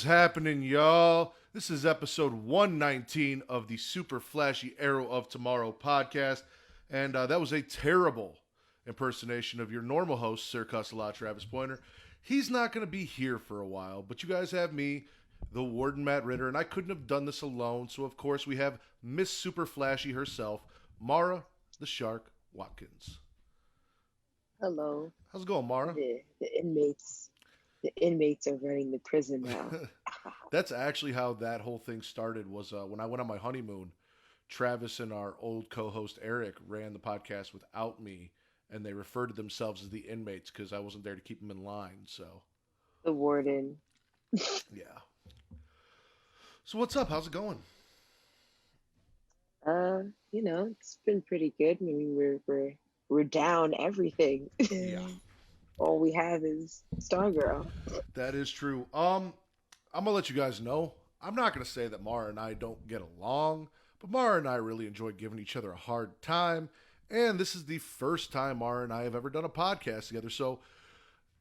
happening, y'all? This is episode 119 of the Super Flashy Arrow of Tomorrow podcast. And that was a terrible impersonation of your normal host, Sir Cussalott, Travis Pointer. He's not going to be here for a while, but you guys have me, the Warden Matt Ritter, and I couldn't have done this alone. So, of course, we have Miss Super Flashy herself, Mara the Shark Watkins. Hello. How's it going, Mara? The inmates are running the prison now. That's actually how that whole thing started. Was when I went on my honeymoon. Travis and our old co-host Eric ran the podcast without me, and they referred to themselves as the inmates because I wasn't there to keep them in line. So The warden. yeah. So what's up? How's it going? It's been pretty good. I mean, we're down everything. Yeah, All we have is Stargirl. that is true. I'm gonna let you guys know. I'm not gonna say that Mara and I don't get along, but Mara and I really enjoy giving each other a hard time. And this is the first time Mara and I have ever done a podcast together. So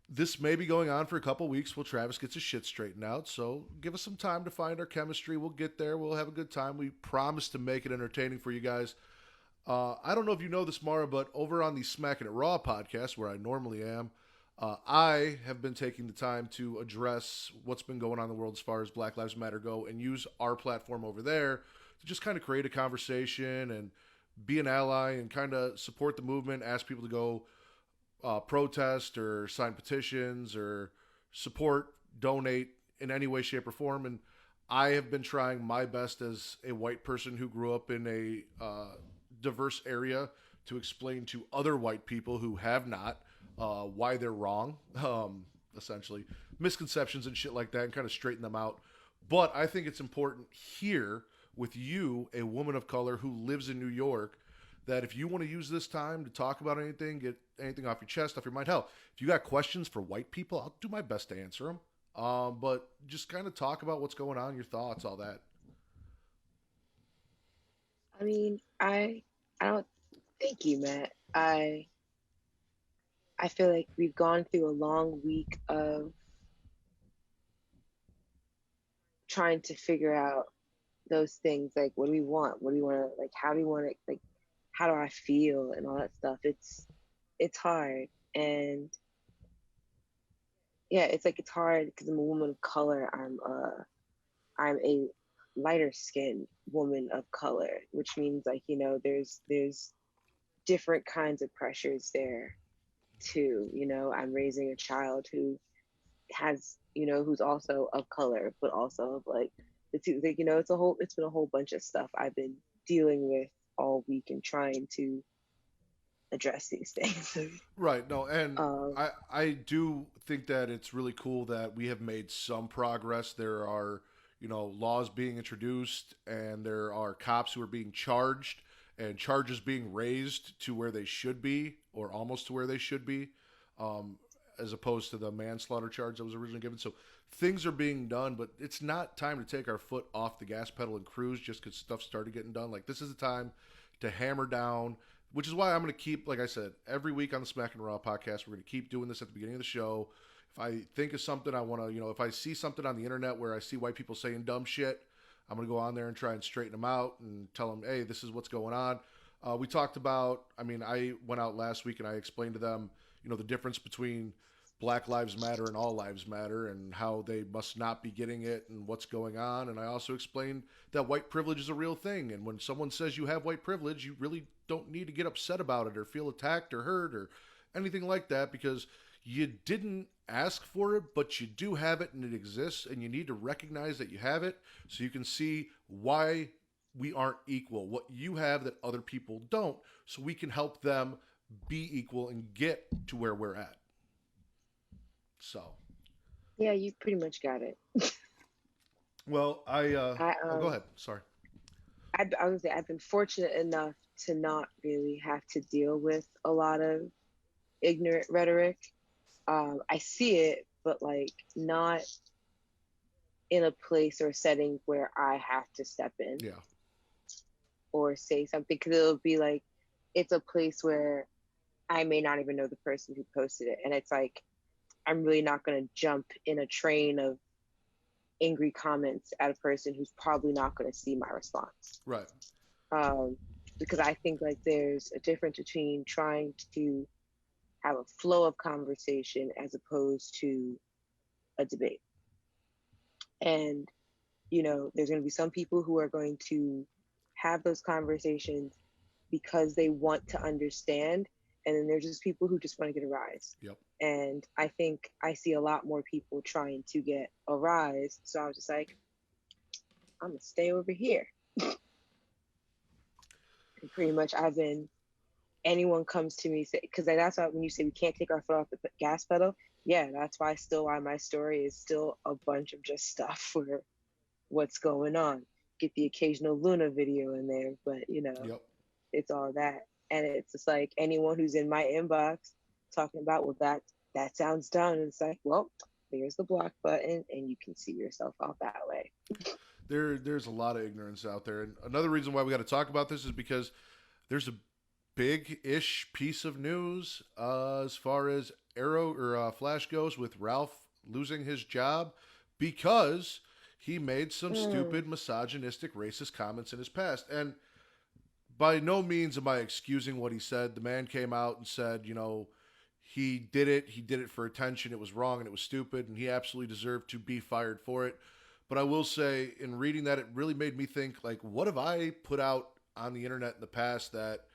this may be going on for a couple weeks while Travis gets his shit straightened out. So give us some time to find our chemistry. We'll get there. We'll have a good time. We promise to make it entertaining for you guys. I don't know if you know this, Mara, but over on the Smackin' It Raw podcast, where I normally am, I have been taking the time to address what's been going on in the world as far as Black Lives Matter go and use our platform over there to just kind of create a conversation and be an ally and kind of support the movement, ask people to go protest or sign petitions or support, donate in any way, shape, or form. And I have been trying my best as a white person who grew up in a diverse area to explain to other white people who have not why they're wrong, essentially misconceptions and shit like that, and kind of straighten them out. But I think it's important here with you, a woman of color who lives in New York, that if you want to use this time to talk about anything, get anything off your chest, off your mind, hell, if you got questions for white people, I'll do my best to answer them. But just kind of talk about what's going on, your thoughts, all that. I mean, I don't thank you, Matt. I feel like we've gone through a long week of trying to figure out those things, like what do we want? What do we want to like? How do we want to like? How do I feel and all that stuff? It's hard, and yeah, it's hard because I'm a woman of color. I'm a lighter skinned woman of color, which means like there's different kinds of pressures there too. I'm raising a child who has who's also of color, but also of like it's been a whole bunch of stuff I've been dealing with all week and trying to address these things. Right. No, and um, I do think that it's really cool that we have made some progress. There are, laws being introduced and there are cops who are being charged and charges being raised to where they should be or almost to where they should be. As opposed to the manslaughter charge that was originally given. So things are being done, but it's not time to take our foot off the gas pedal and cruise just because stuff started getting done. Like, this is the time to hammer down, which is why I'm going to keep, like I said, every week on the Smack and Raw podcast, we're going to keep doing this at the beginning of the show. If I think of something I want to, if I see something on the internet where I see white people saying dumb shit, I'm going to go on there and try and straighten them out and tell them, hey, this is what's going on. We talked about, I went out last week and I explained to them, the difference between Black Lives Matter and All Lives Matter and how they must not be getting it and what's going on. And I also explained that white privilege is a real thing. And when someone says you have white privilege, you really don't need to get upset about it or feel attacked or hurt or anything like that because you didn't ask for it, but you do have it and it exists. And you need to recognize that you have it so you can see why we aren't equal, what you have that other people don't, so we can help them be equal and get to where we're at. So, yeah, you pretty much got it. well, I oh, go ahead. Sorry. I was gonna say I've been fortunate enough to not really have to deal with a lot of ignorant rhetoric. I see it, but like not in a place or setting where I have to step in Yeah. or say something because it'll be like it's a place where I may not even know the person who posted it, and it's like I'm really not going to jump in a train of angry comments at a person who's probably not going to see my response. Right. Um, because I think like there's a difference between trying to have a flow of conversation as opposed to a debate. And, there's going to be some people who are going to have those conversations because they want to understand. And then there's just people who just want to get a rise. Yep. And I think I see a lot more people trying to get a rise. So I was just like, I'm going to stay over here. And pretty much as in anyone comes to me, because that's why when you say we can't take our foot off the gas pedal, yeah, that's why my story is still a bunch of just stuff for what's going on. Get the occasional Luna video in there, but Yep. it's all that. And it's just like anyone who's in my inbox talking about, well, that sounds done. And it's like, well, there's the block button and you can see yourself off that way. There's a lot of ignorance out there. And another reason why we got to talk about this is because there's a big-ish piece of news as far as Arrow or Flash goes with Ralph losing his job because he made some stupid, misogynistic, racist comments in his past. And by no means am I excusing what he said. The man came out and said, he did it. He did it for attention. It was wrong and it was stupid, and he absolutely deserved to be fired for it. But I will say, in reading that, it really made me think, like, what have I put out on the internet in the past that,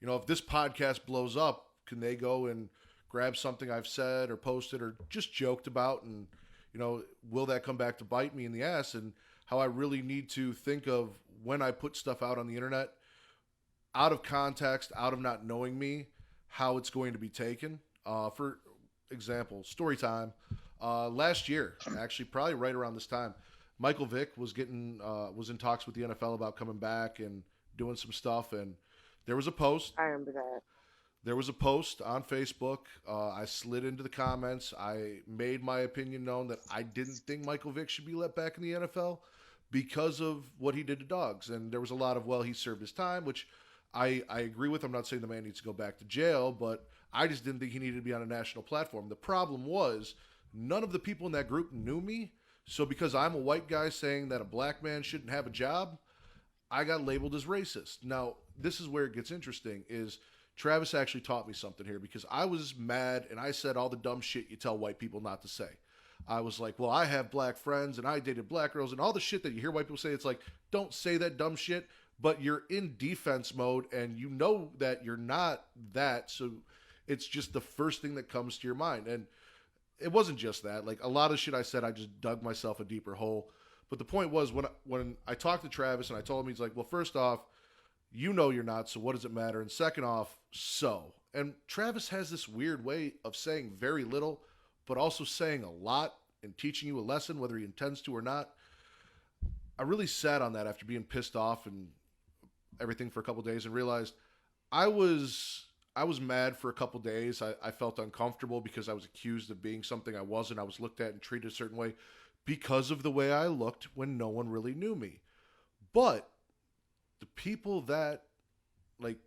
if this podcast blows up, can they go and grab something I've said or posted or just joked about, and, will that come back to bite me in the ass? And how I really need to think of when I put stuff out on the internet, out of context, out of not knowing me, how it's going to be taken. For example, story time. Last year, actually, probably right around this time, Michael Vick was in talks with the NFL about coming back and doing some stuff, and there was a post. I remember that. There was a post on Facebook. I slid into the comments. I made my opinion known that I didn't think Michael Vick should be let back in the NFL because of what he did to dogs. And there was a lot of, well, he served his time, which I agree with. I'm not saying the man needs to go back to jail, but I just didn't think he needed to be on a national platform. The problem was none of the people in that group knew me. So because I'm a white guy saying that a black man shouldn't have a job, I got labeled as racist. Now, this is where it gets interesting, is Travis actually taught me something here, because I was mad and I said all the dumb shit you tell white people not to say. I was like, well, I have black friends and I dated black girls and all the shit that you hear white people say. It's like, don't say that dumb shit, but you're in defense mode and you know that you're not that. So it's just the first thing that comes to your mind. And it wasn't just that. Like, a lot of shit I said, I just dug myself a deeper hole. But the point was, when I talked to Travis and I told him, he's like, well, first off, you're not, so what does it matter? And second off, so. And Travis has this weird way of saying very little, but also saying a lot and teaching you a lesson, whether he intends to or not. I really sat on that after being pissed off and everything for a couple days and realized I was mad for a couple days. I felt uncomfortable because I was accused of being something I wasn't. I was looked at and treated a certain way because of the way I looked when no one really knew me. But the people that, like,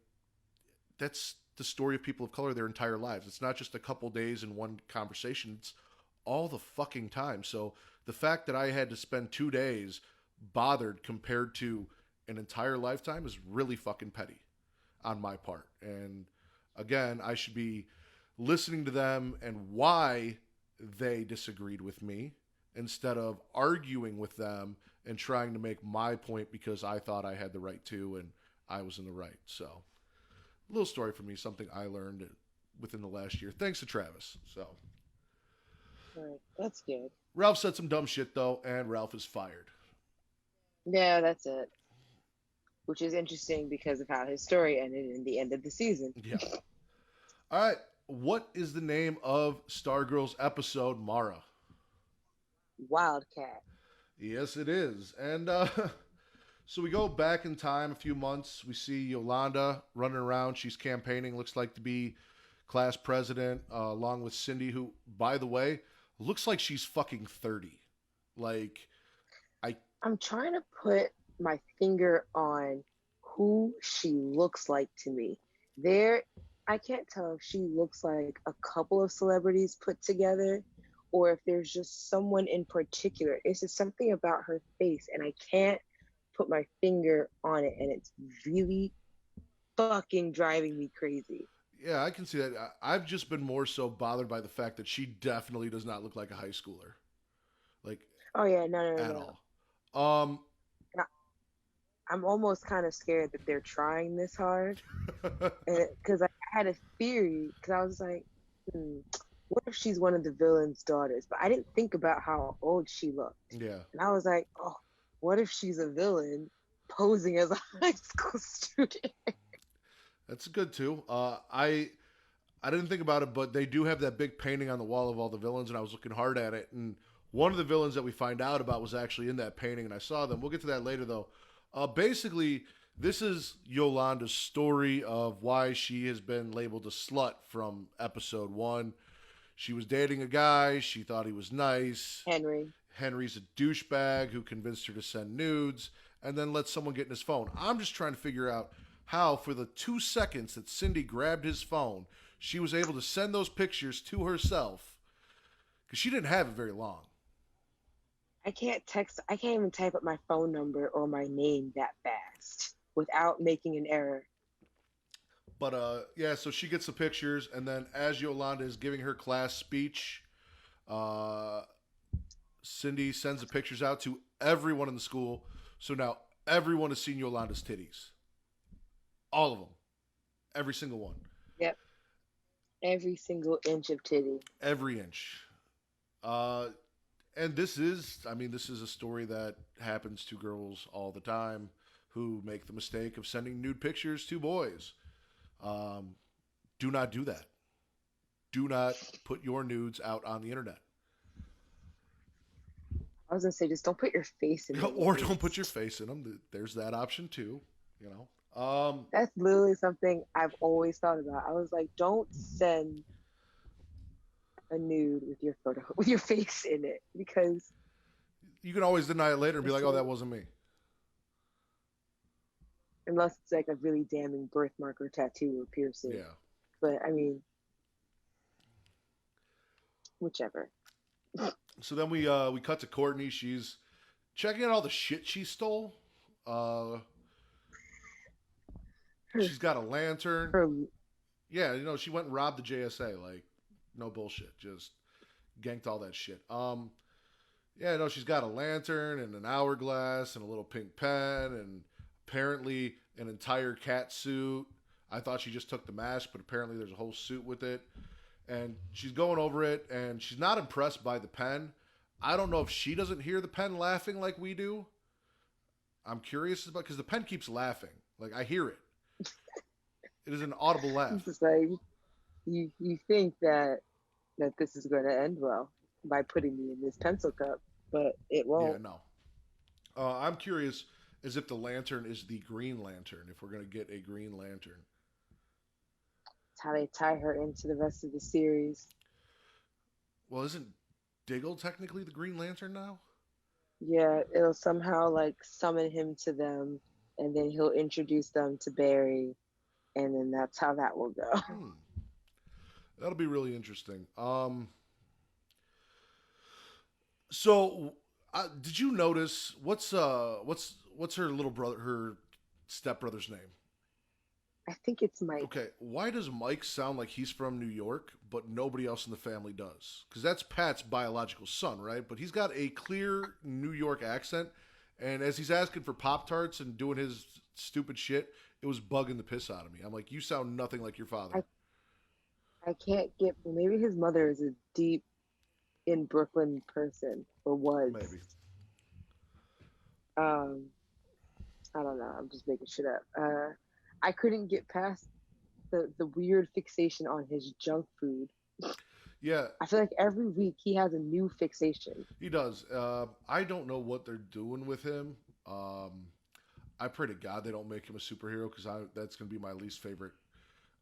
that's the story of people of color their entire lives. It's not just a couple days in one conversation. It's all the fucking time. So the fact that I had to spend 2 days bothered compared to an entire lifetime is really fucking petty on my part. And again, I should be listening to them and why they disagreed with me instead of arguing with them and trying to make my point because I thought I had the right to and I was in the right. So, a little story for me, something I learned within the last year, thanks to Travis. So, Right. That's good. Ralph said some dumb shit, though, and Ralph is fired. Yeah, that's it. Which is interesting because of how his story ended in the end of the season. Yeah. All right. What is the name of Stargirl's episode, Mara? Wildcat. Yes, it is. And so we go back in time a few months. We see Yolanda running around. She's campaigning, looks like to be class president, along with Cindy, who, by the way, looks like she's fucking 30. Like, I'm trying to put my finger on who she looks like to me. I can't tell if she looks like a couple of celebrities put together or if there's just someone in particular. It's just something about her face, and I can't put my finger on it, and it's really fucking driving me crazy. Yeah, I can see that. I've just been more so bothered by the fact that she definitely does not look like a high schooler, like Oh yeah, no, no, at no, all. Um, no. I'm almost kind of scared that they're trying this hard, and because I had a theory, because I was like, hmm, what if she's one of the villain's daughters? But I didn't think about how old she looked, yeah, and I was like, oh, what if she's a villain posing as a high school student? that's good too. I didn't think about it, but they do have that big painting on the wall of all the villains, and I was looking hard at it. And one of the villains that we find out about was actually in that painting, and I saw them. We'll get to that later, though. Basically, this is Yolanda's story of why she has been labeled a slut from episode one. She was dating a guy. She thought he was nice. Henry. Henry's a douchebag who convinced her to send nudes and then let someone get in his phone. I'm just trying to figure out how, for the 2 seconds that Cindy grabbed his phone, she was able to send those pictures to herself because she didn't have it very long. I can't text, I can't even type up my phone number or my name that fast without making an error. But yeah, so she gets the pictures, and then as Yolanda is giving her class speech, uh, Cindy sends the pictures out to everyone in the school. So now everyone has seen Yolanda's titties. All of them. Every single one. Yep. Every single inch of titty. Every inch. Uh, and this is a story that happens to girls all the time who make the mistake of sending nude pictures to boys. Um, do not do that. Do not put your nudes out on the internet. I was gonna say, just don't put your face in it at Or don't put your least. face in them. There's that option too. You know. That's literally something I've always thought about. I was like, don't send a nude with your photo with your face in it because You can always deny it later and be it's like, "Oh, that wasn't me." unless it's like a really damning birthmark or tattoo or piercing. Yeah. But I mean, whichever. So then we cut to Courtney. She's checking out all the shit she stole. Uh, Her, she's got a lantern. her Yeah, she went and robbed the JSA. Like, no bullshit. Just ganked all that shit. Yeah, no, she's got a lantern and an hourglass and a little pink pen and apparently an entire cat suit. I thought she just took the mask, but apparently there's a whole suit with it. And she's going over it, and she's not impressed by the pen. I don't know if she doesn't hear the pen laughing like we do. I'm curious about because the pen keeps laughing. Like I hear it. It is an audible laugh. it's just like you think that this is going to end well by putting me in this pencil cup, but it Yeah, won't. no. I'm curious as if the lantern is the Green Lantern. If we're gonna get a Green Lantern. It's how they tie her into the rest of the series. Well, isn't Diggle technically the Green Lantern now? Yeah, it'll somehow like summon him to them, and then he'll introduce them to Barry, and then that's how that will go. Hmm. That'll be really interesting. So did you notice what's her little brother, her stepbrother's name? I think it's Mike. Okay, why does Mike sound like he's from New York, but nobody else in the family does? Because that's Pat's biological son, right? But he's got a clear New York accent, and as he's asking for Pop Tarts and doing his stupid shit, it was bugging the piss out of me. I'm like, you sound nothing like your father. I I can't get. Maybe his mother is a deep in Brooklyn person or was. Maybe. Um, I don't know. I'm just making shit up. I couldn't get past the weird fixation on his junk food. Yeah, I feel like every week he has a new fixation. he does. I don't know what they're doing with him. Um, I pray to God they don't make him a superhero because that's going to be my least favorite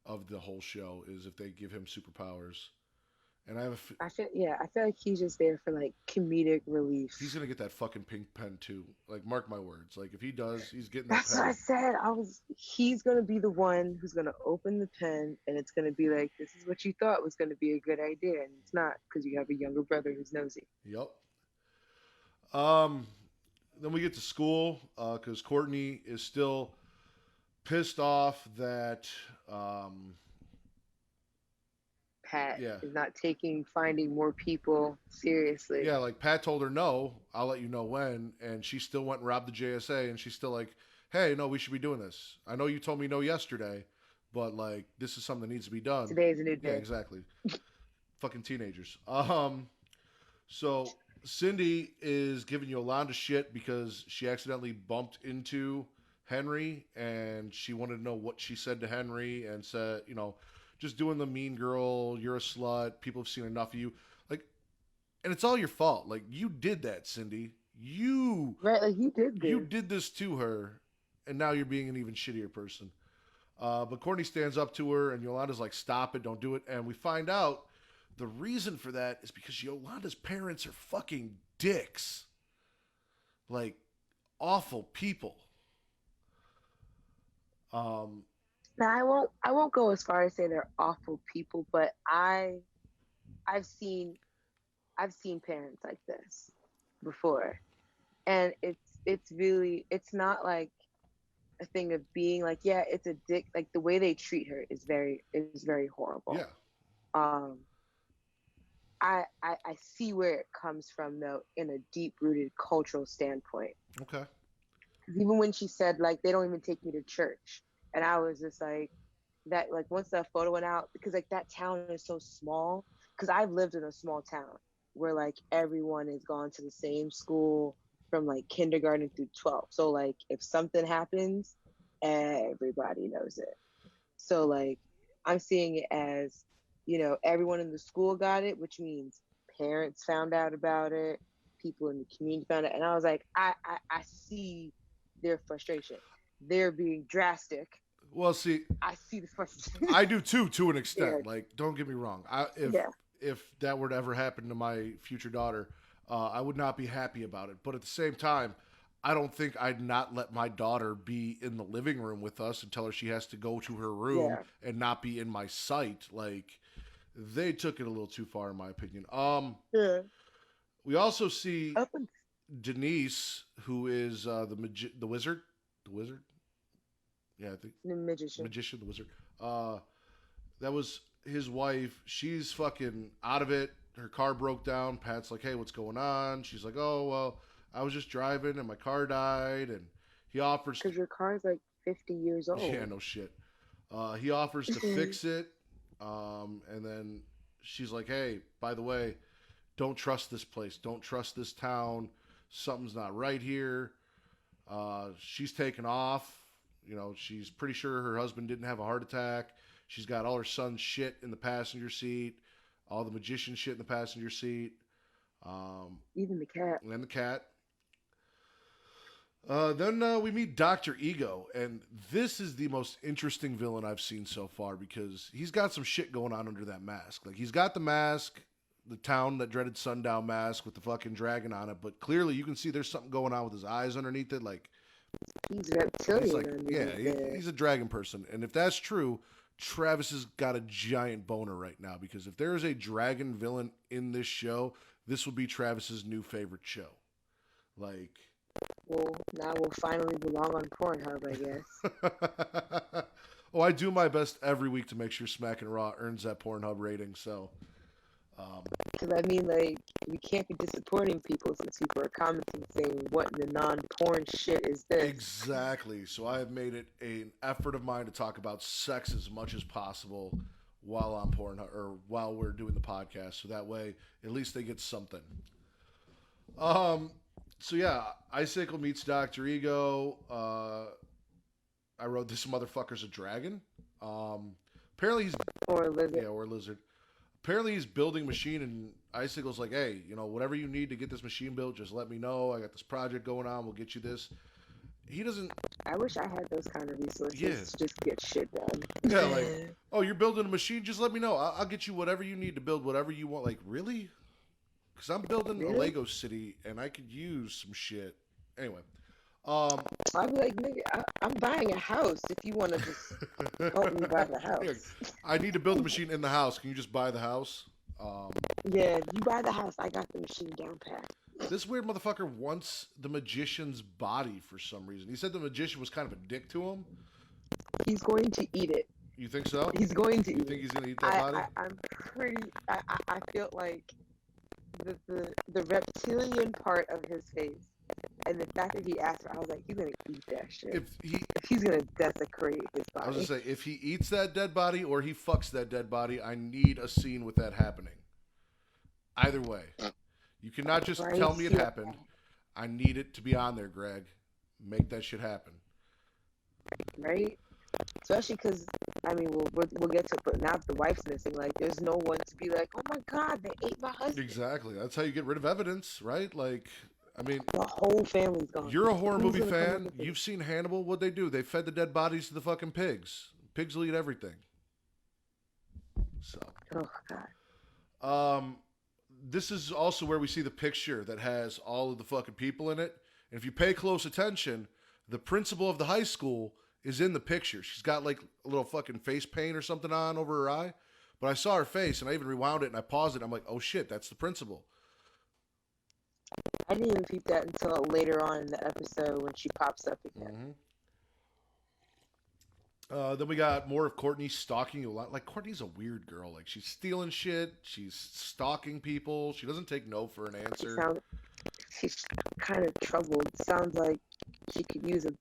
of the whole show is if they give him superpowers And I have I feel like he's just there for like comedic he's relief. gonna get that fucking pink pen too. Like, mark my words. Like, if he does, he's getting that That's what I pen. said. He's gonna be the one who's gonna open the pen, and it's gonna be like, this is what you thought was gonna be a good idea, and it's not because you have a younger brother who's nosy. Yep. Um, then we get to school because Courtney is still pissed off that Pat yeah, is not taking finding more people seriously. yeah, like Pat told her no, I'll let you know when, and she still went and robbed the JSA, and she's still like, hey, no, we should be doing this. I know you told me no yesterday, but like this is something that needs to be done. Today is a new Yeah, day. exactly. Fucking teenagers. So Cindy is giving Yolanda shit because she accidentally bumped into Henry, and she wanted to know what she said to Henry, and said, just doing the mean girl, you're a slut, people have seen enough of you. Like, and it's all your fault. Like, you did that, Cindy. Right, like you did You this. did this to her, and now you're being an even shittier person. But Courtney stands up to her, and Yolanda's like, stop it, don't do it. And we find out the reason for that is because Yolanda's parents are fucking dicks. Like, awful people. Now I won't go as far as say they're awful people, but I've seen I've seen parents like this before. And it's really it's not like a thing of being like, yeah, it's a dick. Like the way they treat her is very horrible. Yeah. Um I see where it comes from though in a deep rooted cultural standpoint. Okay. Even when she said like they don't even take me to church. And I was just like that like once that photo went out, because like that town is so small. Because I've lived in a small town where like everyone has gone to the same school from like kindergarten through 12. So like if something happens, everybody knows it. So like I'm seeing it as, everyone in the school got it, which means parents found out about it, people in the community found it. And I was like, I see their frustration. They're being drastic. Well, see, I see the frustration. I do too, to an Yeah. extent. Like, don't get me wrong. If Yeah. if that were to ever happen to my future daughter, I would not be happy about it. But at the same time, I don't think I'd not let my daughter be in the living room with us and tell her she has to go to her room Yeah. and not be in my sight. Like, they took it a little too far, in my opinion. Yeah. We also see Up and Denise, who is the wizard, the wizard. Yeah, I think the magician. magician, the wizard. That was his wife. She's fucking out of it. Her car broke down. Pat's like, hey, what's going on? She's like, oh, well, I was just driving and my car died. And he offers, Because your car is like 50 years yeah, old. no shit. He offers to fix it. And then she's like, hey, by the way, don't trust this place. Don't trust this town. Something's not right here. She's taken off. She's pretty sure her husband didn't have a heart attack. She's got all her son's shit in the passenger seat, all the magician shit in the passenger seat, Even the cat. and the cat. Then we meet Dr. Ego, and this is the most interesting villain I've seen so far because he's got some shit going on under that mask. Like, he's got the mask, the town that dreaded sundown mask with the fucking dragon on it, but clearly you can see there's something going on with his eyes underneath it. Like, He's reptilian. he's like, underneath yeah, there. he's a dragon person. And if that's true, Travis has got a giant boner right now because if there is a dragon villain in this show, this will be Travis's new favorite show. Like, Well, now we'll finally belong on Pornhub, I guess. oh, I do my best every week to make sure Smack and Raw earns that Pornhub rating. So, Because I mean, like, we can't be disappointing people since people are commenting saying, "What in the non-porn shit is this?" exactly. So I have made it an effort of mine to talk about sex as much as possible while on Pornhub or while we're doing the podcast. So that way, at least they get something. So yeah, Icicle meets Dr. Ego. I wrote this motherfucker's a dragon. Apparently he's Or a lizard. yeah, or a lizard. Apparently he's building a machine, and Icicle's like, hey, whatever you need to get this machine built, just let me know. I got this project going on. We'll get you this. he doesn't. I wish I had those kind of Yeah, resources to just get shit done. yeah. Like, oh, you're building a machine. Just let me know. I'll get you whatever you need to build whatever you want. Like, really? Because I'm building a Really? Lego city and I could use some shit. Anyway, um, I'd be like, nigga, I'm buying a house if you want to just help me buy the yeah, house. I need to build a machine in the house. Can you just buy the house? Um, Yeah, you buy the house, I got the machine down pat. this weird motherfucker wants the magician's body for some reason. He said the magician was kind of a dick to him. He's going to eat it. You think so? He's going to You eat think it. he's gonna eat that body? I'm pretty. I feel like the reptilian part of his face, and the fact that he asked for, I was like, he's gonna eat that shit. He's gonna desecrate his body. I was gonna say, if he eats that dead body or he fucks that dead body, I need a scene with that happening. Either way, you cannot just Right? tell me it happened. I need it to be on there, Greg. Make that shit happen. Right? Especially because, I mean, we'll get to it, but now that the wife's missing, like, there's no one to be like, oh my god, they ate my husband. Exactly. That's how you get rid of evidence, right? Like, I mean, The whole family's gone. you're a horror Who's movie gonna come fan. up with it? You've seen Hannibal. What'd they do? They fed the dead bodies to the fucking pigs. Pigs will eat everything. So, Oh god. this is also where we see the picture that has all of the fucking people in it. And if you pay close attention, the principal of the high school is in the picture. She's got like a little fucking face paint or something on over her eye. But I saw her face and I even rewound it and I paused it. I'm like, oh shit, that's the principal. I didn't even peep that until later on in the episode when she pops up again. Then we got more of Courtney stalking a lot. Like, Courtney's a weird girl. Like, she's stealing shit. She's stalking people. She doesn't take no for an answer. She's kind of troubled. Sounds like she could use a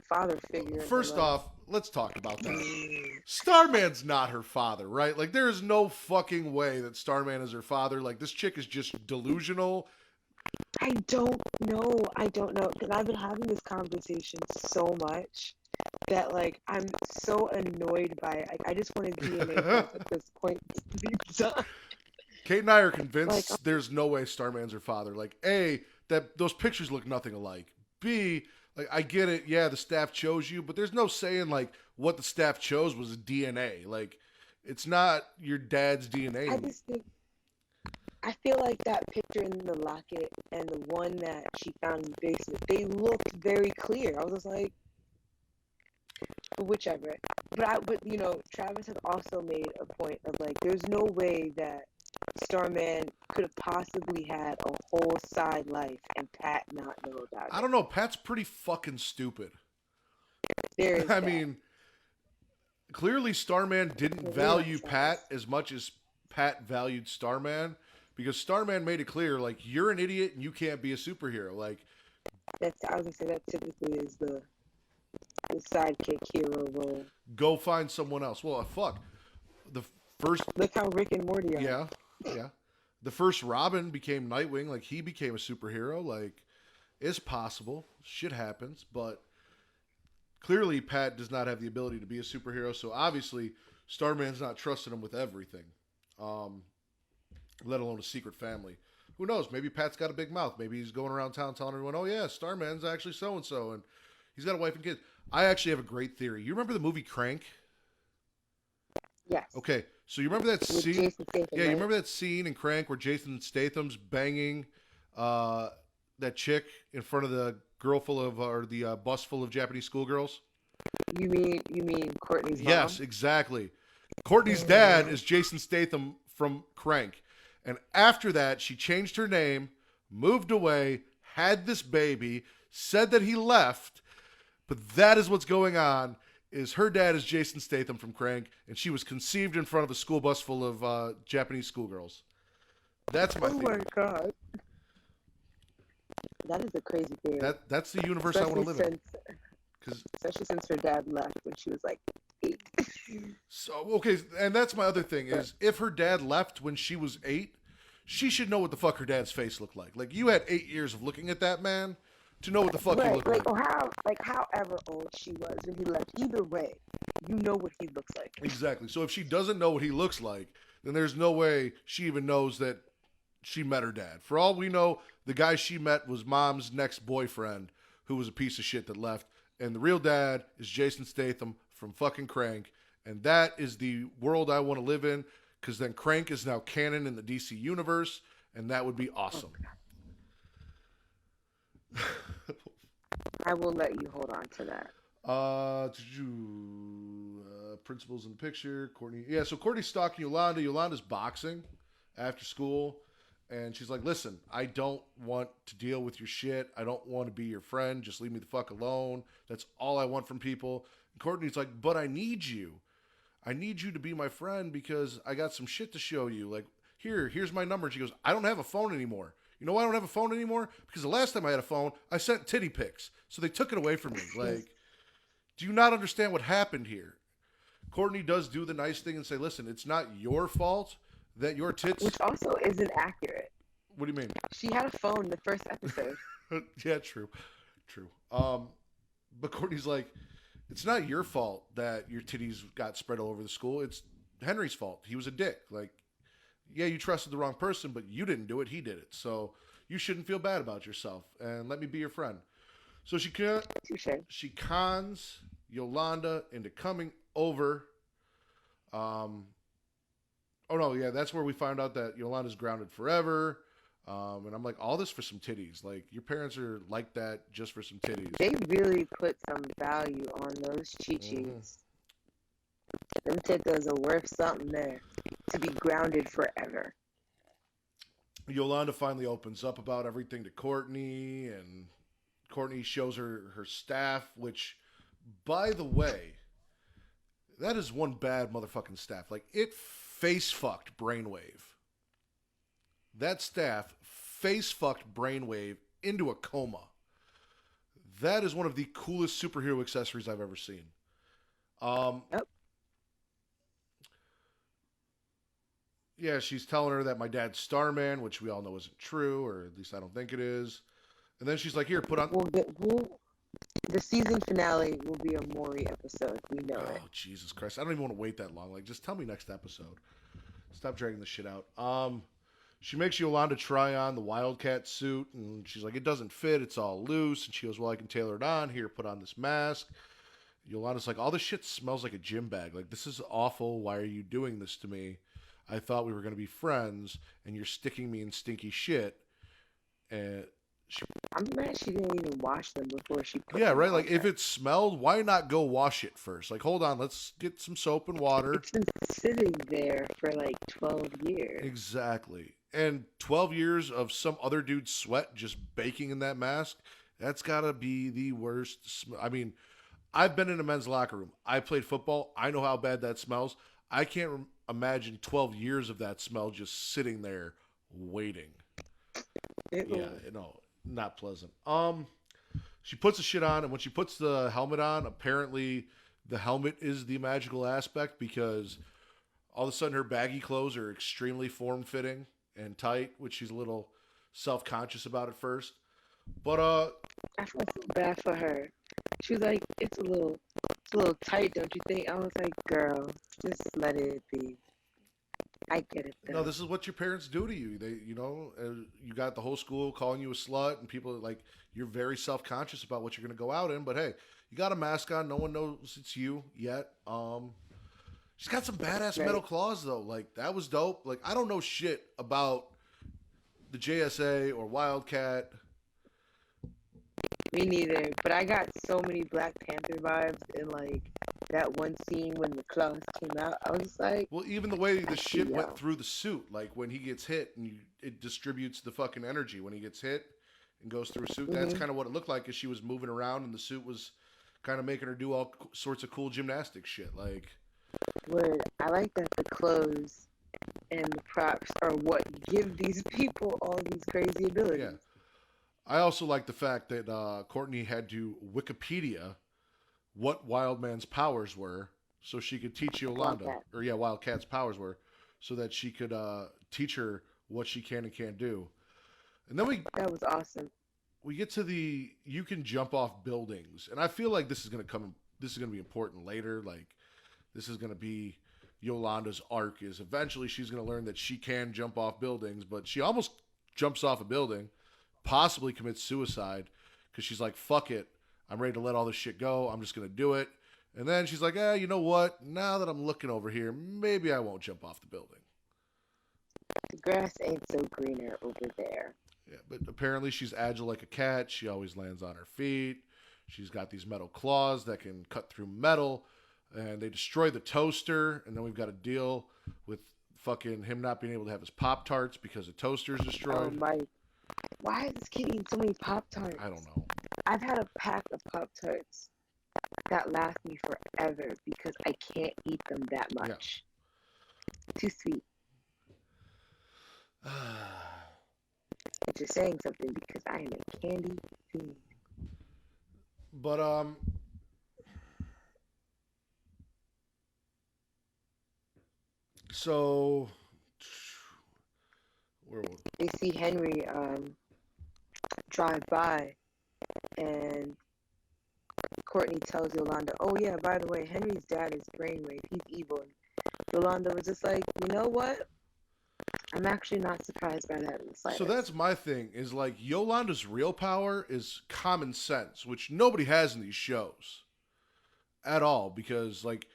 father figure. First off, let's talk about that. Starman's not her father, right? Like, there is no fucking way that Starman is her father. Like, this chick is just delusional. I don't know. Because I've been having this conversation so much that, like, I'm so annoyed by it. Like, I just want to DNA test at this point. Kate and I are convinced Like, there's no way Starman's her father. Like, A, that those pictures look nothing alike. B, like, I get it. Yeah, the staff chose you, but there's no saying, like, what the staff chose was DNA. Like, it's not your dad's DNA. I just think, I feel like that picture in the locket and the one that she found in the basement, they looked very clear. I was just like, whichever. But you know, Travis has also made a point of like, there's no way that Starman could have possibly had a whole side life and Pat not know about it. I don't know. Pat's pretty fucking stupid. There is I that. mean, clearly Starman didn't value Pat as much as Pat valued Starman, because Starman made it clear, like, you're an idiot and you can't be a superhero. Like, I was gonna say that typically is the sidekick hero role. go find someone else. Well, fuck. The first, Look how Rick and Morty are. yeah. The first Robin became Nightwing. Like, he became a superhero. Like, it's possible. Shit happens. But clearly Pat does not have the ability to be a superhero. So obviously Starman's not trusting him with everything. Let alone a secret family. Who knows? Maybe Pat's got a big mouth. Maybe he's going around town telling everyone, oh yeah, Starman's actually so-and-so. And he's got a wife and kids. I actually have a great theory. You remember the movie Crank? Yes. Okay, so you remember that With scene? Jason Statham, Yeah, you right? remember that scene in Crank where Jason Statham's banging that chick in front of the girl full of, or the bus full of Japanese schoolgirls? You mean Courtney's mom? Yes, exactly. Courtney's dad is Jason Statham from Crank. And after that, she changed her name, moved away, had this baby, said that he left, but that is what's going on, is her dad is Jason Statham from Crank, and she was conceived in front of a school bus full of Japanese schoolgirls. That's my theory. Oh my god. That is a crazy theory. That's the universe I want to live in. Especially since her dad left when she was like 8. So, okay, and that's my other thing is, if her dad left when she was 8, she should know what the fuck her dad's face looked like. Like, you had 8 years of looking at that man to know what the fuck he looked like. Or however old she was when he left. Either way, you know what he looks like. Exactly. So if she doesn't know what he looks like, then there's no way she even knows that she met her dad. For all we know, the guy she met was mom's next boyfriend, who was a piece of shit that left. and the real dad is Jason Statham from fucking Crank, and that is the world I want to live in, because then Crank is now canon in the DC universe, and that would be awesome. I will let you hold on to that. Principals in the picture. Courtney. Yeah, so Courtney's stalking Yolanda. Yolanda's boxing after school. And she's like, listen, I don't want to deal with your shit. I don't want to be your friend. Just leave me the fuck alone. That's all I want from people. And Courtney's like, but I need you. I need you to be my friend because I got some shit to show you. Like, here's my number. And she goes, I don't have a phone anymore. You know why I don't have a phone anymore? Because the last time I had a phone, I sent titty pics. So they took it away from me. Like, do you not understand what happened here? Courtney does do the nice thing and say, listen, it's not your fault that your tits... Which also isn't accurate. What do you mean? She had a phone in the first episode. Yeah, true. But Courtney's like, it's not your fault that your titties got spread all over the school. It's Henry's fault. He was a dick. Like, yeah, you trusted the wrong person, but you didn't do it. He did it. So you shouldn't feel bad about yourself. And let me be your friend. So she cons Yolanda into coming over. That's where we found out that Yolanda's grounded forever. And I'm like, all this for some titties. Like, your parents are like that just for some titties. They really put some value on those chi-chis. Them titties are worth something there to be grounded forever. Yolanda finally opens up about everything to Courtney, and Courtney shows her staff, which, by the way, that is one bad motherfucking staff. Like, it face-fucked Brainwave. That staff face-fucked Brainwave into a coma. That is one of the coolest superhero accessories I've ever seen. Yep. Yeah, she's telling her that my dad's Starman, which we all know isn't true, or at least I don't think it is. And then she's like, here, put on... The season finale will be a Maury episode. We know it. Oh, Jesus Christ. I don't even want to wait that long. Like, just tell me next episode. Stop dragging this shit out. She makes Yolanda try on the Wildcat suit, and she's like, it doesn't fit. It's all loose. And she goes, well, I can tailor it on. Here, put on this mask. Yolanda's like, all this shit smells like a gym bag. Like, this is awful. Why are you doing this to me? I thought we were going to be friends, and you're sticking me in stinky shit. And I'm mad she didn't even wash them before she put yeah, them right? on Like, her. if it smelled, why not go wash it first? Like, hold on, let's get some soap and water. It's been sitting there for like 12 years. Exactly. And 12 years of some other dude's sweat just baking in that mask, that's got to be the worst. I mean, I've been in a men's locker room. I played football. I know how bad that smells. I can't imagine 12 years of that smell just sitting there waiting. Yeah, no, not pleasant. She puts the shit on, and when she puts the helmet on, apparently the helmet is the magical aspect, because all of a sudden her baggy clothes are extremely form-fitting and tight, which she's a little self-conscious about at first. But I felt so bad for her. She was like, it's a little tight, don't you think? I was like, girl, just let it be. I get it though. No, this is what your parents do to you. They, you got the whole school calling you a slut, and people are like, you're very self-conscious about what you're going to go out in. But hey, you got a mask on. No one knows it's you yet. She's got some badass metal claws though. Like, that was dope. Like, I don't know shit about the JSA or Wildcat. Me neither. But I got so many Black Panther vibes in like that one scene when the claws came out. I was like, well, even the way the shit went through the suit, like when he gets hit and it distributes the fucking energy when he gets hit and goes through a suit. That's kind of what it looked like, as she was moving around and the suit was kind of making her do all sorts of cool gymnastic shit. Like, word. I like that the clothes and the props are what give these people all these crazy abilities. Yeah. I also like the fact that Courtney had to Wikipedia what Wildman's powers were so she could teach Yolanda. Wildcat's powers were, so that she could teach her what she can and can't do. And then that was awesome. We get to the you can jump off buildings. And I feel like this is going to be important later. Like, this is going to be Yolanda's arc, is eventually she's going to learn that she can jump off buildings, but she almost jumps off a building, possibly commits suicide, because she's like, fuck it, I'm ready to let all this shit go. I'm just going to do it. And then she's like, you know what? Now that I'm looking over here, maybe I won't jump off the building. The grass ain't so greener over there. Yeah, but apparently she's agile like a cat. She always lands on her feet. She's got these metal claws that can cut through metal. And they destroy the toaster. And then we've got to deal with fucking him not being able to have his Pop-Tarts because the toaster's destroyed. Oh my. Why is this kid eating so many Pop-Tarts? I don't know. I've had a pack of Pop-Tarts that last me forever because I can't eat them that much. Yeah. Too sweet. Which is saying something because I am a candy fiend. But so where was they see Henry drive by, and Courtney tells Yolanda, "Oh yeah, by the way, Henry's dad is Brainwave. He's evil." And Yolanda was just like, "You know what? I'm actually not surprised by that in the slightest." So that's my thing, is like Yolanda's real power is common sense, which nobody has in these shows at all, because like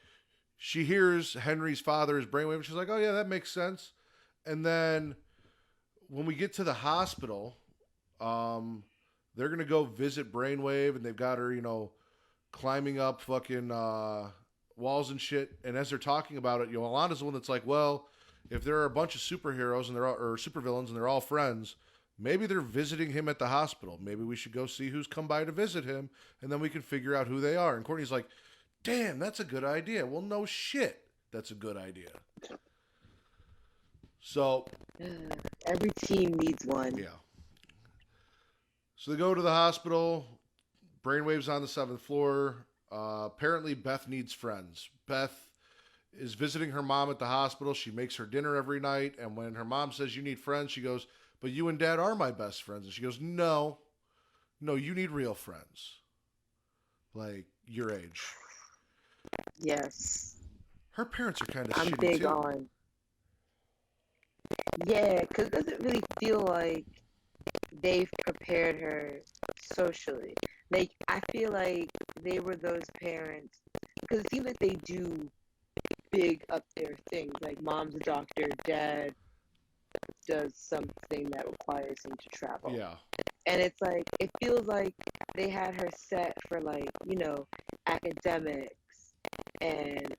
she hears Henry's father is Brainwave and she's like, oh yeah, that makes sense. And then when we get to the hospital, they're going to go visit Brainwave and they've got her, you know, climbing up fucking walls and shit. And as they're talking about it, Yolanda's the one that's like, well, if there are a bunch of superheroes and or supervillains and they're all friends, maybe they're visiting him at the hospital. Maybe we should go see who's come by to visit him, and then we can figure out who they are. And Courtney's like, damn, that's a good idea. Well, no shit, that's a good idea. So every team needs one. Yeah. So they go to the hospital. Brainwave's on the 7th floor. Apparently Beth needs friends. Beth is visiting her mom at the hospital. She makes her dinner every night. And when her mom says, you need friends, she goes, but you and Dad are my best friends. And she goes, no, you need real friends. Like your age. Yes. Her parents are kind of I'm shitty big too. on. Yeah, because it doesn't really feel like they've prepared her socially. Like, I feel like they were those parents, because it seems like they do big up there things, like mom's a doctor, dad does something that requires him to travel. Yeah. And it's like, it feels like they had her set for, like, you know, academics and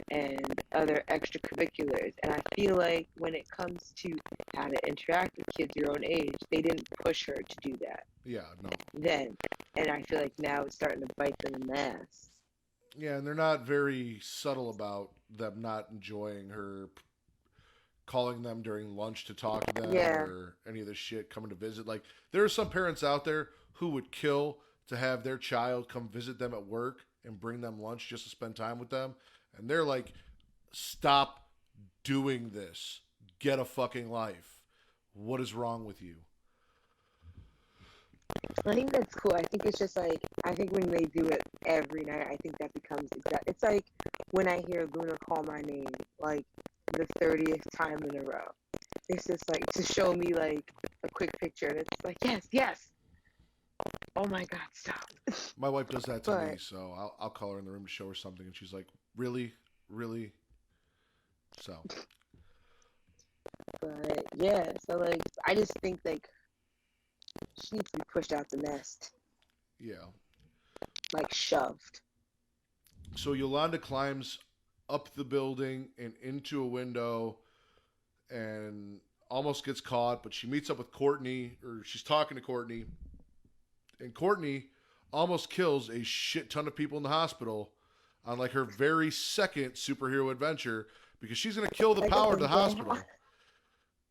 other extracurriculars. And I feel like when it comes to how to interact with kids your own age, they didn't push her to do that. Yeah, no. Then. And I feel like now it's starting to bite them in the ass. Yeah, and they're not very subtle about them not enjoying her calling them during lunch to talk to them or any of this shit, coming to visit. Like, there are some parents out there who would kill to have their child come visit them at work and bring them lunch just to spend time with them. And they're like, stop doing this. Get a fucking life. What is wrong with you? I think that's cool. I think it's just like, I think when they do it every night, I think that becomes exact. It's like when I hear Luna call my name, like the 30th time in a row. It's just like to show me like a quick picture, and it's like, yes. Oh my God, stop. My wife does that to me, so I'll call her in the room to show her something, and she's like, really? So. But yeah, so like, I just think like, she needs to be pushed out the nest. Yeah. Like shoved. So Yolanda climbs up the building and into a window and almost gets caught, but she meets up with Courtney, or she's talking to Courtney, and Courtney almost kills a shit ton of people in the hospital on like her very second superhero adventure, because she's going to kill the power of the hospital.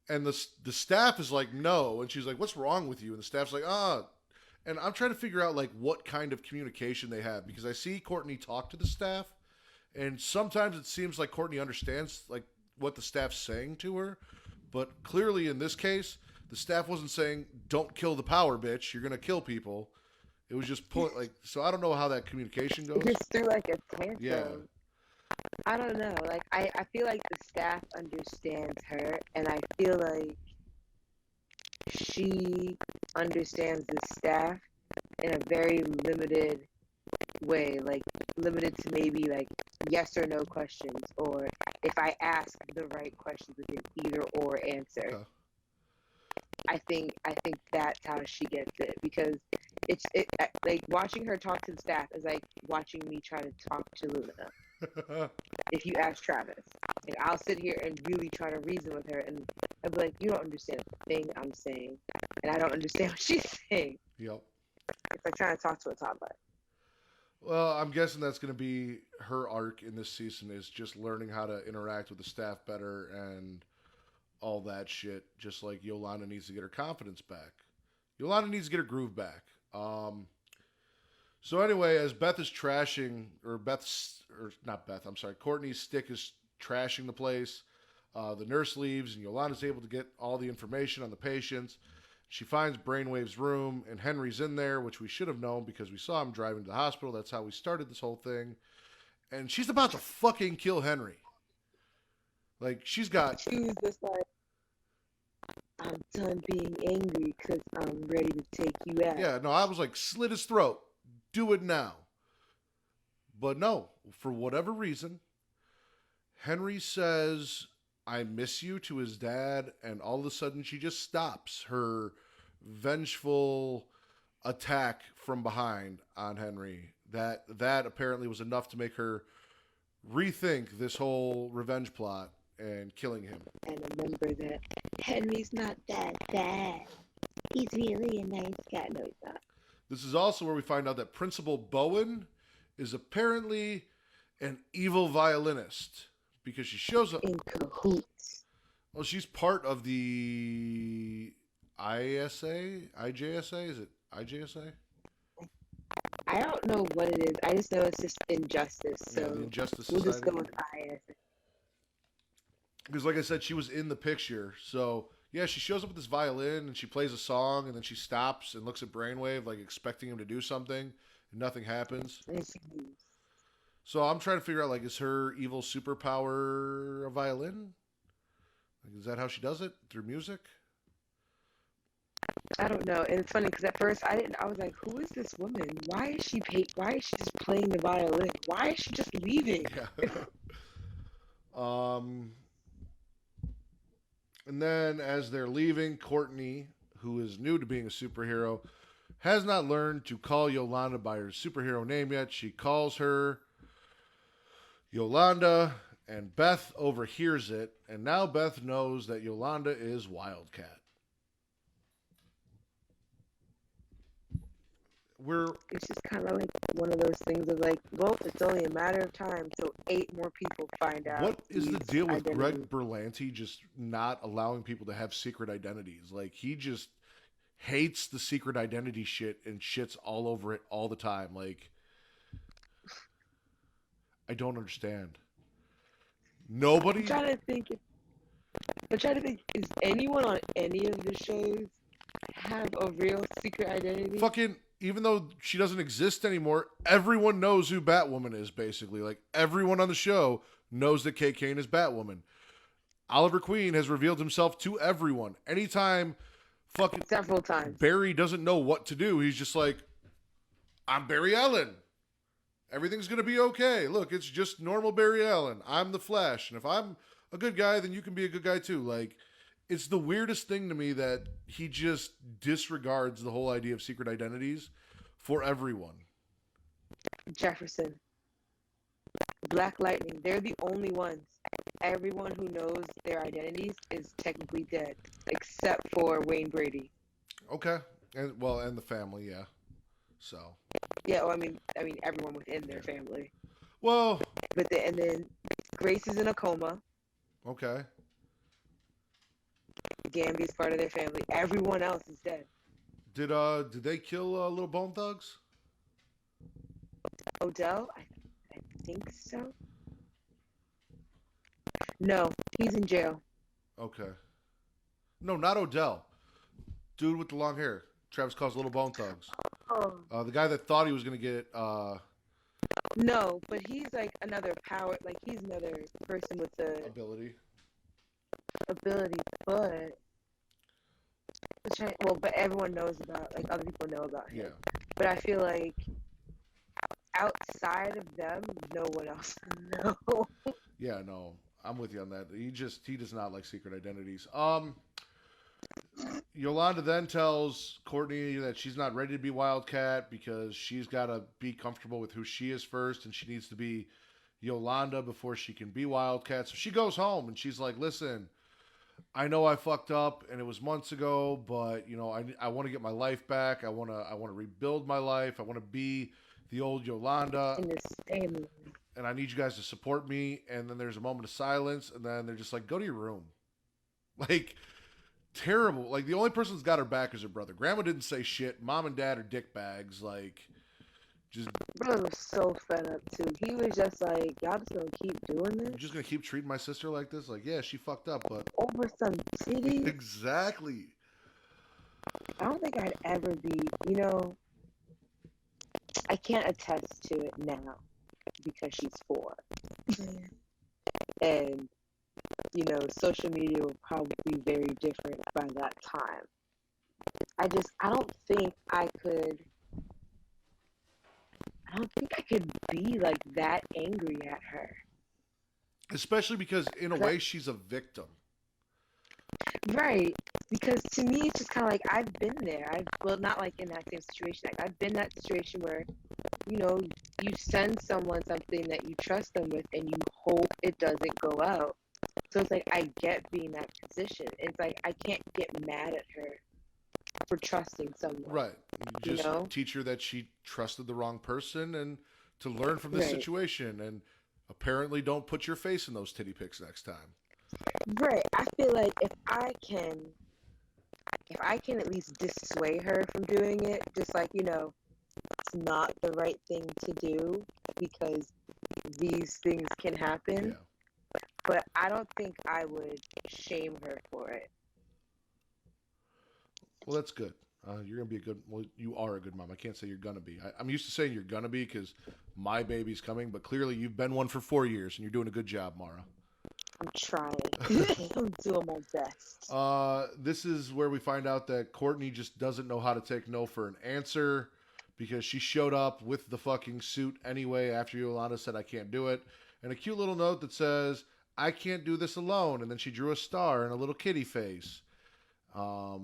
And the staff is like, no. And she's like, what's wrong with you? And the staff's like, And I'm trying to figure out like what kind of communication they have, because I see Courtney talk to the staff, and sometimes it seems like Courtney understands like what the staff's saying to her, but clearly in this case, the staff wasn't saying, don't kill the power, bitch. You're going to kill people. It was just like, so I don't know how that communication goes. Just through like a tantrum. Yeah. I don't know. Like, I feel like the staff understands her, and I feel like she understands the staff in a very limited way, like limited to maybe like yes or no questions, or if I ask the right questions with an either or answer. Okay. I think that's how she gets it, because like watching her talk to the staff is like watching me try to talk to Luna. If you ask Travis, like I'll sit here and really try to reason with her, and I'll be like, you don't understand a thing I'm saying, and I don't understand what she's saying. Yep. It's like trying to talk to a toddler. Well, I'm guessing that's going to be her arc in this season, is just learning how to interact with the staff better and all that shit. Just like Yolanda needs to get her confidence back. Yolanda needs to get her groove back. So anyway, as Beth is trashing, Courtney's stick is trashing the place. The nurse leaves, and Yolanda's able to get all the information on the patients. She finds Brainwave's room, and Henry's in there, which we should have known because we saw him driving to the hospital. That's how we started this whole thing. And she's about to fucking kill Henry. Like, she's got... She was just like, I'm done being angry because I'm ready to take you out. Yeah, no, I was like, slit his throat. Do it now. But no, for whatever reason, Henry says, I miss you to his dad, and all of a sudden she just stops her vengeful attack from behind on Henry. That apparently was enough to make her rethink this whole revenge plot and killing him. And remember that Henry's not that bad. He's really a nice guy. No, he's not. This is also where we find out that Principal Bowen is apparently an evil violinist, because she shows up in cahoots. Well, she's part of the IJSA? Is it IJSA? I don't know what it is. I just know it's just Injustice. So the Injustice we'll Society. just go with ISA. Because like I said, she was in the picture. So yeah, she shows up with this violin and she plays a song, and then she stops and looks at Brainwave like expecting him to do something, and nothing happens. So I'm trying to figure out, like, is her evil superpower a violin? Like, is that how she does it? Through music? I don't know. And it's funny because at first I was like, who is this woman? Why is she just playing the violin? Why is she just leaving? Yeah. And then as they're leaving, Courtney, who is new to being a superhero, has not learned to call Yolanda by her superhero name yet. She calls her Yolanda, and Beth overhears it, and now Beth knows that Yolanda is Wildcat. It's just kind of like one of those things of like, well, it's only a matter of time till 8 more people find out. What is the deal with Greg Berlanti just not allowing people to have secret identities? Like, he just hates the secret identity shit and shits all over it all the time. Like, I don't understand. Nobody. I'm trying to think. Is anyone on any of the shows have a real secret identity? Fucking, even though she doesn't exist anymore, everyone knows who Batwoman is, basically. Like, everyone on the show knows that Kate Kane is Batwoman. Oliver Queen has revealed himself to everyone. Anytime fucking several times Barry doesn't know what to do, he's just like, I'm Barry Allen. Everything's going to be okay. Look, it's just normal Barry Allen. I'm the Flash. And if I'm a good guy, then you can be a good guy too. Like, it's the weirdest thing to me that he just disregards the whole idea of secret identities for everyone. Jefferson, Black Lightning, they're the only ones. Everyone who knows their identities is technically dead, except for Wayne Brady. Okay. And the family, yeah. So. Yeah, well, I mean, everyone within their family. Well. And then Grace is in a coma. Okay. Gambi's part of their family. Everyone else is dead. Did they kill Little Bone Thugs? Odell? I think so. No, he's in jail. Okay. No, not Odell. Dude with the long hair. Travis calls Little Bone Thugs. Oh. The guy that thought he was going to get... No, but he's like another power... Like, he's another person with the... Ability, but... But everyone knows about... Like, other people know about him. Yeah. But I feel like... outside of them, no one else will know. Yeah, no, I'm with you on that. He does not like secret identities. Yolanda then tells Courtney that she's not ready to be Wildcat because she's got to be comfortable with who she is first, and she needs to be Yolanda before she can be Wildcat. So she goes home and she's like, "Listen, I know I fucked up and it was months ago, but I want to get my life back. I want to rebuild my life. I want to be the old Yolanda, In this family. and I need you guys to support me." And then there's a moment of silence, and then they're just like, "Go to your room." Like, terrible. Like, the only person that's got her back is her brother. Grandma didn't say shit. Mom and dad are dickbags. Like, just Brother was so fed up too. He was just like, y'all just gonna keep doing you're this just gonna keep treating my sister like this. Like, yeah, she fucked up, but over some titties. exactly. I don't think I'd ever be, I can't attest to it now because she's 4. And, social media will probably be very different by that time. I don't think I could be like that angry at her. Especially because, in a way, she's a victim. Right. Because to me, it's just kind of like I've been there. Well, not like in that same situation. Like I've been in that situation where, you send someone something that you trust them with and you hope it doesn't go out. So it's like I get being in that position. It's like I can't get mad at her for trusting someone. Right. You just teach her that she trusted the wrong person and to learn from this situation. And apparently don't put your face in those titty pics next time. Right. I feel like if I can at least dissuade her from doing it, just like, it's not the right thing to do because these things can happen. Yeah. But I don't think I would shame her for it. Well, that's good. You're going to be a good... Well, you are a good mom. I can't say you're going to be. I'm used to saying you're going to be because my baby's coming, but clearly you've been one for 4 years, and you're doing a good job, Mara. I'm trying. I'm doing my best. This is where we find out that Courtney just doesn't know how to take no for an answer because she showed up with the fucking suit anyway after Yolanda said, "I can't do it." And a cute little note that says, "I can't do this alone." And then she drew a star and a little kitty face. I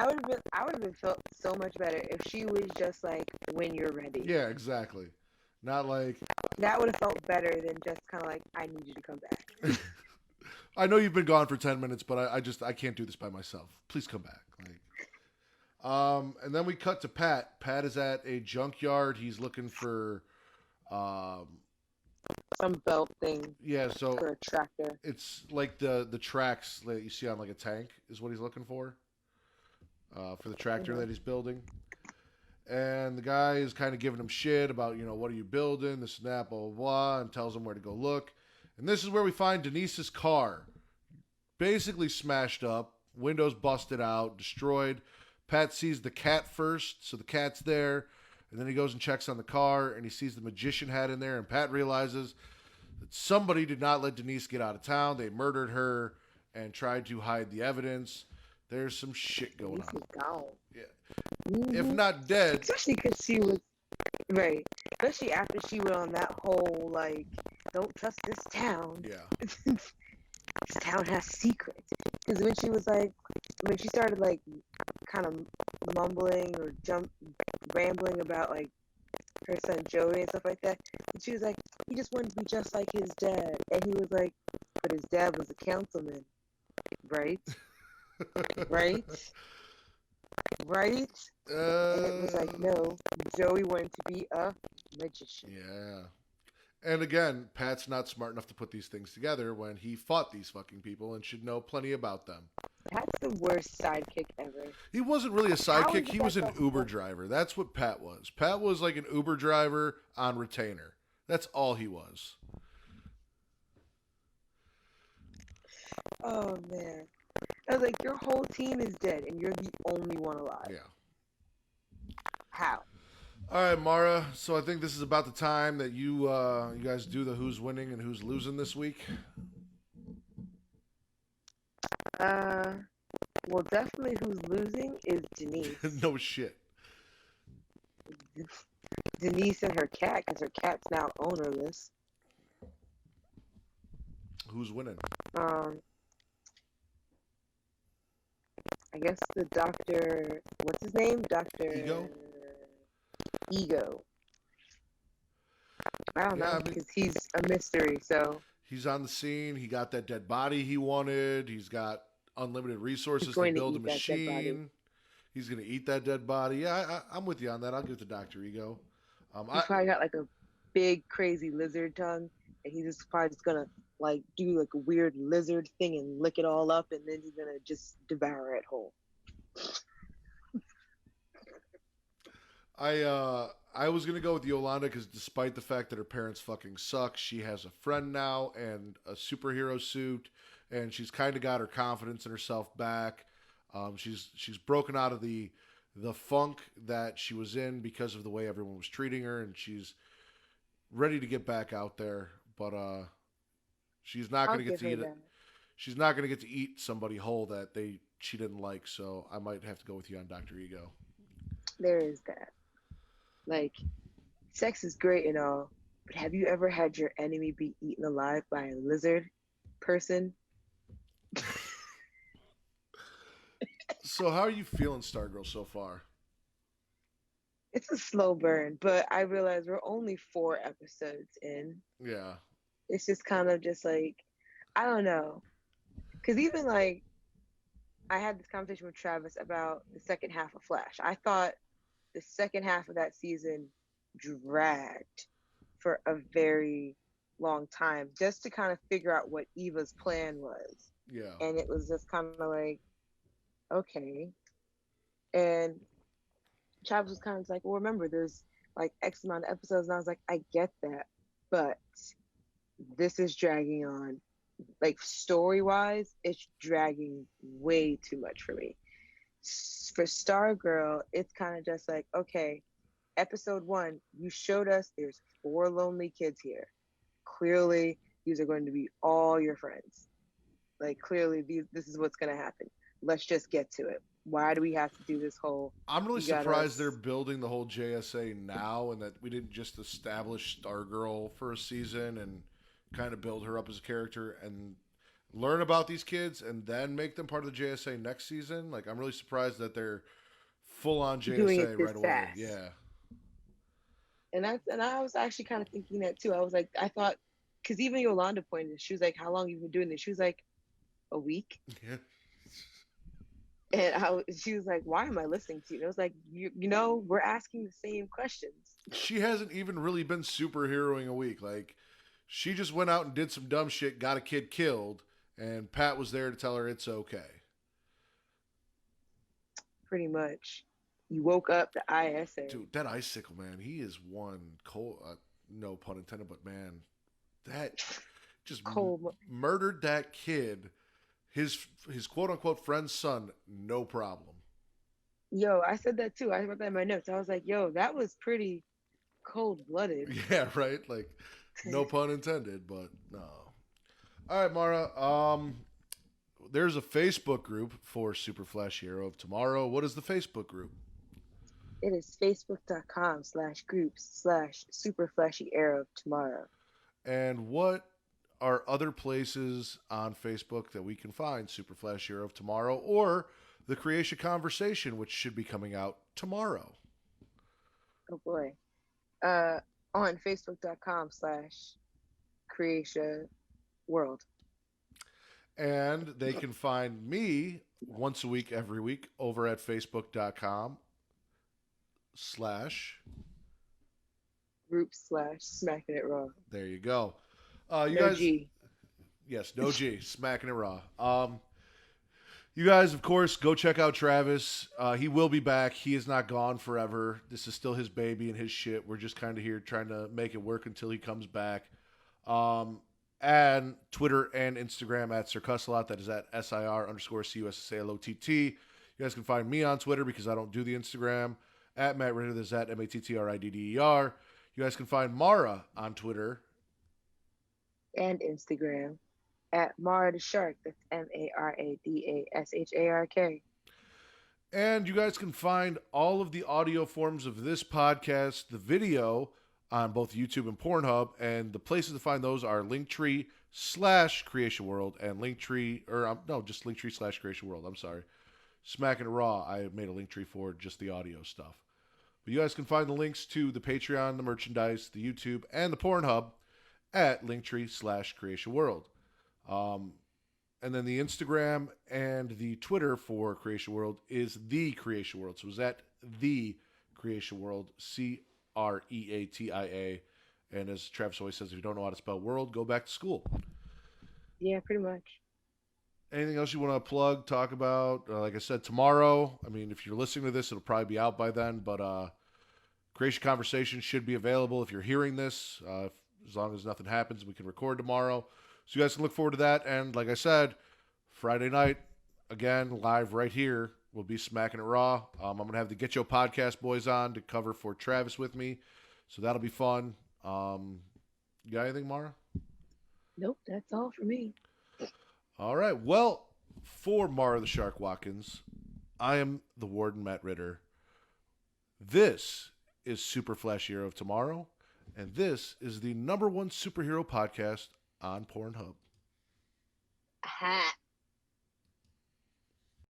would have been felt so much better if she was just like, "When you're ready." Yeah, exactly. Not like... That would have felt better than just kind of like, "I need you to come back." I know you've been gone for 10 minutes, but I can't do this by myself. Please come back. And then we cut to Pat. Pat is at a junkyard. He's looking for some belt thing. Yeah, so for a tractor. It's like the tracks that you see on like a tank is what he's looking for the tractor that he's building. And the guy is kind of giving him shit about, what are you building, this and that, blah, blah, blah, and tells him where to go look. And this is where we find Denise's car. Basically smashed up, windows busted out, destroyed. Pat sees the cat first, so the cat's there. And then he goes and checks on the car, and he sees the magician hat in there. And Pat realizes that somebody did not let Denise get out of town. They murdered her and tried to hide the evidence. There's some shit going on. Gone. Yeah. If not dead. Especially because she was, right. Especially after she went on that whole, like, don't trust this town. Yeah. This town has secrets. Because when she started, like, kind of mumbling or rambling about, like, her son Joey and stuff like that, and she was like, he just wanted to be just like his dad. And he was like, but his dad was a councilman. Right? Right? Right? And it was like, no, Joey wanted to be a magician. Yeah. And again, Pat's not smart enough to put these things together when he fought these fucking people and should know plenty about them. Pat's the worst sidekick ever. He wasn't really a sidekick. He was an Uber driver. That's what Pat was. Pat was like an Uber driver on retainer. That's all he was. Oh, man. I was like, your whole team is dead, and you're the only one alive. Yeah. How? All right, Mara. So I think this is about the time that you guys do the who's winning and who's losing this week. Well, definitely who's losing is Denise. No shit. Denise and her cat, because her cat's now ownerless. Who's winning? Um, I guess the doctor, what's his name? Doctor Ego? Ego. I don't Yeah, know I mean, because he's a mystery. So he's on the scene. He got that dead body he wanted. He's got unlimited he's resources to going to build a eat that dead body. machine. He's going to eat that dead body. Yeah, I'm with you on that. I'll give it to Dr. Ego. He's probably got like a big crazy lizard tongue, and he's just probably just gonna like do like a weird lizard thing and lick it all up, and then he's gonna just devour it whole. I was gonna go with Yolanda because despite the fact that her parents fucking suck, she has a friend now and a superhero suit, and she's kind of got her confidence in herself back. She's broken out of the funk that she was in because of the way everyone was treating her, and she's ready to get back out there. But she's not I'll gonna get give to her eat it. that. She's not gonna get to eat somebody whole that she didn't like. So I might have to go with you on Doctor Ego. There is that. Like, sex is great and all, but have you ever had your enemy be eaten alive by a lizard person? So how are you feeling, Stargirl, so far? It's a slow burn, but I realize we're only 4 episodes in. Yeah. It's just kind of just like, I don't know. Because even like, I had this conversation with Travis about the second half of Flash. I thought the second half of that season dragged for a very long time just to kind of figure out what Eva's plan was. Yeah. And it was just kind of like, okay. And Travis was kind of like, well, remember, there's like X amount of episodes. And I was like, I get that. But this is dragging on. Like, story wise, it's dragging way too much for me. For Stargirl, it's kind of just like, okay, episode 1, you showed us there's 4 lonely kids here. Clearly, these are going to be all your friends. Like, clearly, this is what's going to happen. Let's just get to it. Why do we have to do this whole, I'm really you got surprised they're us? building the whole JSA now and that we didn't just establish Stargirl for a season and kind of build her up as a character and learn about these kids and then make them part of the JSA next season. Like, I'm really surprised that they're full on Doing JSA it this right away. fast. Yeah. And I was actually kind of thinking that too. I was like, I thought, because even Yolanda pointed, she was like, how long have you been doing this? She was like, a week. Yeah. And she was like, why am I listening to you? And I was like, you know, we're asking the same questions. She hasn't even really been superheroing a week. Like, she just went out and did some dumb shit, got a kid killed, and Pat was there to tell her it's okay. Pretty much. You woke up the ISA. Dude, that icicle, man, he is one cold. No pun intended, but man, that just Cold. murdered that kid, his quote unquote friend's son, no problem. Yo, I said that too. I wrote that in my notes. I was like, yo, that was pretty cold blooded. Yeah, right. Like, no pun intended, but no. All right, Mara. There's a Facebook group for Super Flash Hero of Tomorrow. What is the Facebook group? It is facebook.com/groups/super flashy era of tomorrow. And what are other places on Facebook that we can find Super Flash Hero of Tomorrow or the Creation Conversation, which should be coming out tomorrow? Oh boy. Uh, on facebook.com/creation world. And they can find me once a week, every week, over at facebook.com/ group/smacking it raw. there you go. You No guys, G. yes, no G, smacking it raw. You guys, of course, go check out Travis. He will be back. He is not gone forever. This is still his baby and his shit. We're just kind of here trying to make it work until he comes back. And Twitter and Instagram at Sir Cussalott. That is at SIR_CUSSALOTT. You guys can find me on Twitter because I don't do the Instagram. At Matt Ritter, that's at MATTRIDDER. You guys can find Mara on Twitter. And Instagram at Mara the Shark. That's MARADASHARK. And you guys can find all of the audio forms of this podcast, the video, on both YouTube and Pornhub. And the places to find those are Linktree/Creation World and Linktree, or no, just Linktree/Creation World. I'm sorry. Smacking It Raw, I made a Linktree for just the audio stuff. But you guys can find the links to the Patreon, the merchandise, the YouTube, and the Pornhub at Linktree/Creation World. And then the Instagram and the Twitter for Creation World is The Creation World. So it's at The Creation World, CREATIA. And as Travis always says, if you don't know how to spell world, go back to school. Yeah, pretty much. Anything else you want to plug, talk about? Like I said, tomorrow, I mean, if you're listening to this, it'll probably be out by then. But Creation Conversation should be available if you're hearing this. As long as nothing happens, we can record tomorrow. So you guys can look forward to that. And like I said, Friday night, again, live right here, we'll be Smacking It Raw. I'm going to have the Get Yo Podcast boys on to cover for Travis with me. So that'll be fun. You got anything, Mara? Nope, that's all for me. All right. Well, for Mara the Shark Watkins, I am the Warden Matt Ritter. This is Super Flash Hero of Tomorrow. And this is the #1 superhero podcast on Pornhub. Ha.